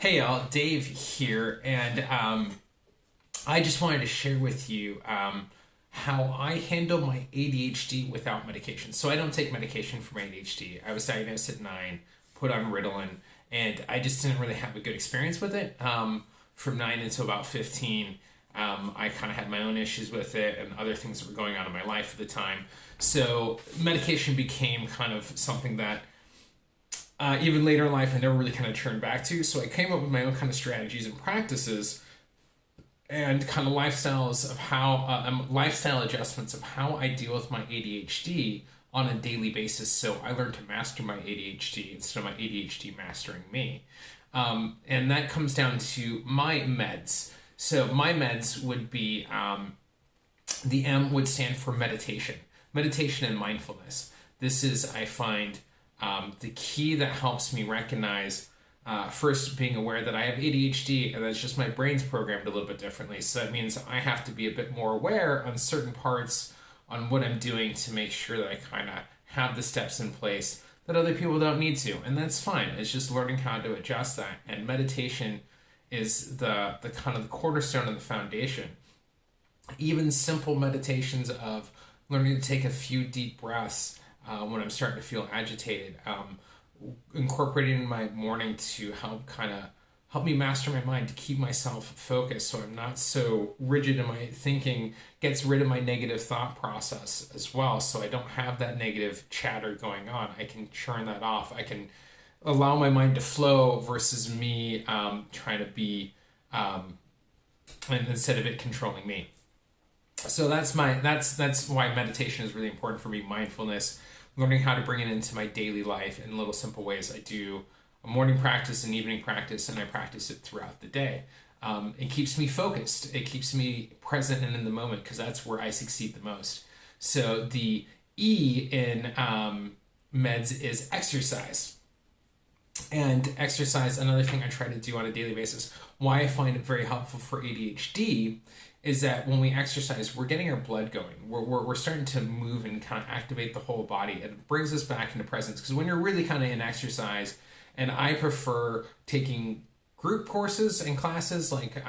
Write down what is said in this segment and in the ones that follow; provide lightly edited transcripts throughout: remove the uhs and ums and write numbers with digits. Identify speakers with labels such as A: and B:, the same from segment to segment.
A: Hey y'all, Dave here, and I just wanted to share with you how I handle my ADHD without medication. So I don't take medication for my ADHD. I was diagnosed at 9, put on Ritalin, and I just didn't really have a good experience with it. From 9 until about 15, I kind of had my own issues with it and other things that were going on in my life at the time. So medication became kind of something that even later in life, I never really kind of turned back to. So I came up with my own kind of strategies and practices and kind of lifestyles of lifestyle adjustments of how I deal with my ADHD on a daily basis. So I learned to master my ADHD instead of my ADHD mastering me. And that comes down to my meds. So my meds would be the M would stand for meditation and mindfulness. This is, I find, the key that helps me recognize first being aware that I have ADHD and that's just my brain's programmed a little bit differently. So that means I have to be a bit more aware on certain parts on what I'm doing to make sure that I kind of have the steps in place that other people don't need to. And that's fine. It's just learning how to adjust that. And meditation is the kind of the cornerstone of the foundation. Even simple meditations of learning to take a few deep breaths when I'm starting to feel agitated, incorporating in my morning to help me master my mind, to keep myself focused so I'm not so rigid in my thinking, gets rid of my negative thought process as well, so I don't have that negative chatter going on. I can churn that off. I can allow my mind to flow versus me trying to be, and instead of it controlling me. So that's why meditation is really important for me. Mindfulness, learning how to bring it into my daily life in little simple ways. I do a morning practice, an evening practice, and I practice it throughout the day. It keeps me focused. It keeps me present and in the moment because that's where I succeed the most. So the E in meds is exercise. And exercise, another thing I try to do on a daily basis. Why I find it very helpful for ADHD is that when we exercise, we're getting our blood going. We're starting to move and kind of activate the whole body. And it brings us back into presence. Because when you're really kind of in exercise, and I prefer taking group courses and classes like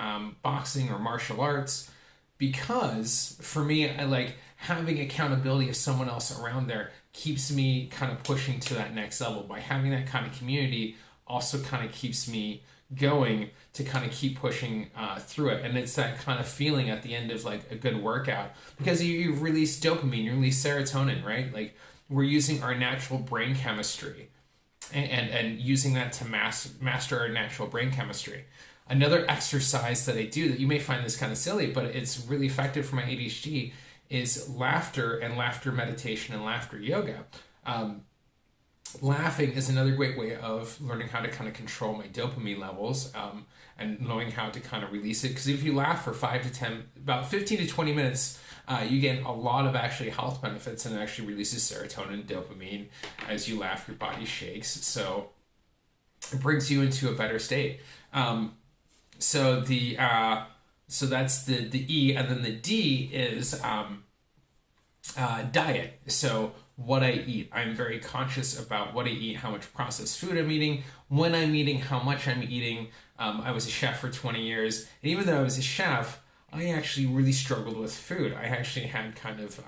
A: boxing or martial arts, because for me, I like having accountability of someone else around there keeps me kind of pushing to that next level. By having that kind of community also kind of keeps me going to kind of keep pushing through it. And it's that kind of feeling at the end of like a good workout because you release dopamine, you release serotonin, right? Like we're using our natural brain chemistry and using that to master our natural brain chemistry. Another exercise that I do that you may find this kind of silly, but it's really effective for my ADHD is laughter and laughter meditation and laughter yoga. Laughing is another great way of learning how to kind of control my dopamine levels and knowing how to kind of release it. Because if you laugh for about 15 to 20 minutes, you get a lot of actually health benefits, and it actually releases serotonin and dopamine. As you laugh, your body shakes. So it brings you into a better state. So that's the E, and then the D is diet. So what I eat. I'm very conscious about what I eat, how much processed food I'm eating, when I'm eating, how much I'm eating. I was a chef for 20 years, and even though I was a chef, I actually really struggled with food. I actually had kind of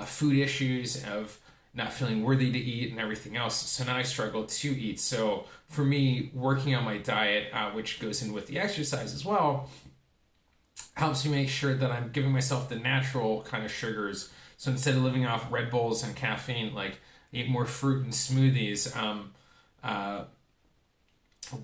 A: food issues of not feeling worthy to eat and everything else. So now I struggle to eat. So for me, working on my diet, which goes in with the exercise as well, helps me make sure that I'm giving myself the natural kind of sugars. So instead of living off Red Bulls and caffeine, like eat more fruit and smoothies,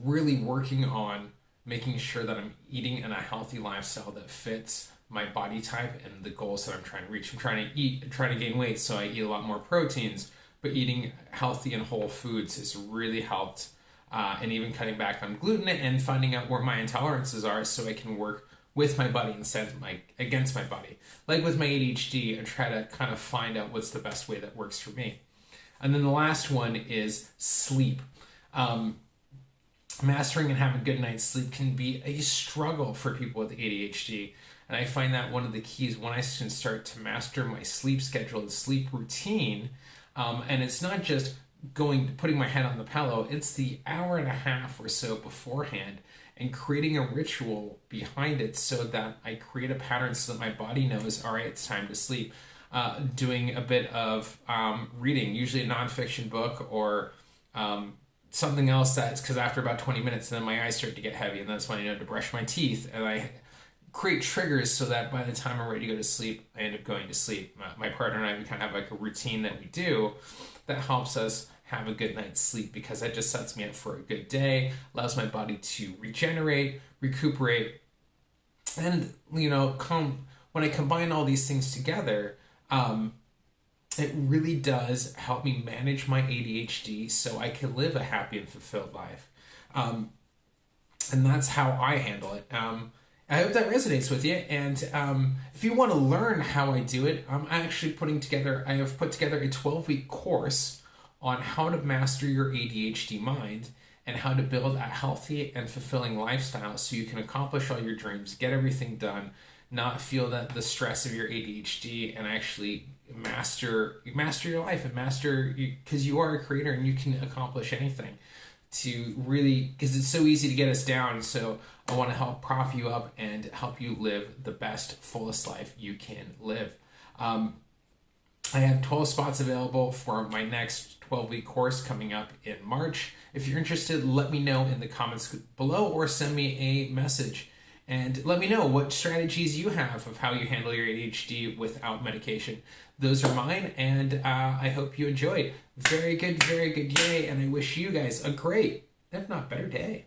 A: really working on making sure that I'm eating in a healthy lifestyle that fits my body type and the goals that I'm trying to reach. I'm trying to gain weight, so I eat a lot more proteins, but eating healthy and whole foods has really helped, and even cutting back on gluten and finding out where my intolerances are so I can work with my body instead of against my body. Like with my ADHD, I try to kind of find out what's the best way that works for me. And then the last one is sleep. Mastering and having a good night's sleep can be a struggle for people with ADHD. And I find that one of the keys when I can start to master my sleep schedule and sleep routine, and it's not just putting my head on the pillow. It's the hour and a half or so beforehand, and creating a ritual behind it so that I create a pattern so that my body knows, all right, it's time to sleep. Doing a bit of reading, usually a nonfiction book or something else, that's because after about 20 minutes, then my eyes start to get heavy, and that's when I know to brush my teeth. And I create triggers so that by the time I'm ready to go to sleep, I end up going to sleep. My partner and I, we kind of have like a routine that we do that helps us have a good night's sleep, because that just sets me up for a good day, allows my body to regenerate, recuperate, and when I combine all these things together, it really does help me manage my ADHD so I can live a happy and fulfilled life. And that's how I handle it. I hope that resonates with you. And if you want to learn how I do it, I have put together a 12-week course on how to master your ADHD mind and how to build a healthy and fulfilling lifestyle so you can accomplish all your dreams, get everything done, not feel that the stress of your ADHD, and actually master your life and because you are a creator and you can accomplish anything. Because it's so easy to get us down. So I want to help prop you up and help you live the best, fullest life you can live. I have 12 spots available for my next 12-week course coming up in March. If you're interested, let me know in the comments below or send me a message. And let me know what strategies you have of how you handle your ADHD without medication. Those are mine, and I hope you enjoyed. Very good day, and I wish you guys a great, if not better, day.